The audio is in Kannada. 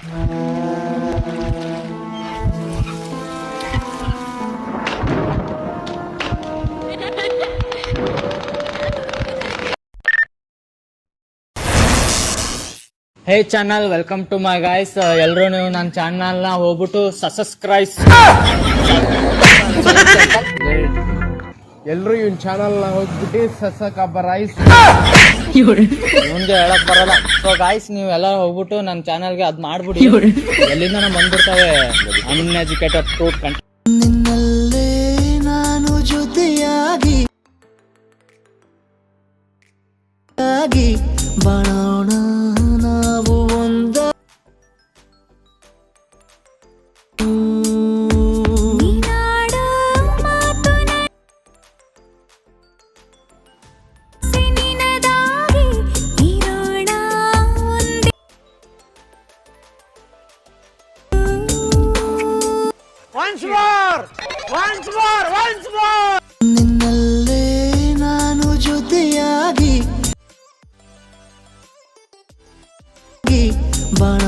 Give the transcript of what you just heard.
Hey channel, welcome to my guys. ಎಲ್ಲರೂ ನೀವು ನನ್ನ ಚಾನಲ್ನ ಹೋಗ್ಬಿಟ್ಟು ಸಬ್ಸ್ಕ್ರೈಬ್. ಎಲ್ರು ಇವನ್ ಚಾನಲ್ ಹೋಗ್ಬಿಟ್ಟು ಸಬ್ಸ್ಕ್ರೈಬ್. ಮುಂದೆ ಹೇಳಕ್ ಬರಲ್ಲ. ಸೊ ಗಾಯ್ಸ್, ನೀವೆಲ್ಲ ಹೋಗ್ಬಿಟ್ಟು ನನ್ನ ಚಾನಲ್ಗೆ ಅದ್ ಮಾಡ್ಬಿಡಿ. ಎಲ್ಲಿಂದ ನಾವು ಬಂದ್ಬಿಡ್ತಾವೆ ಅನ್ಎಜುಕೇಟೆಡ್ ಫ್ರೂಟ್ ಕಂಟೆಂಟ್. ನಿನ್ನಲ್ಲೇ ನಾನು ಜೊತೆಯಾಗಿ ಬಾಳೋಣ ನಾವು ಒಂದ ನಿನ್ನಲ್ಲೇ ನಾನು ಜೊತೆಯಾಗಿ ಬಾಳ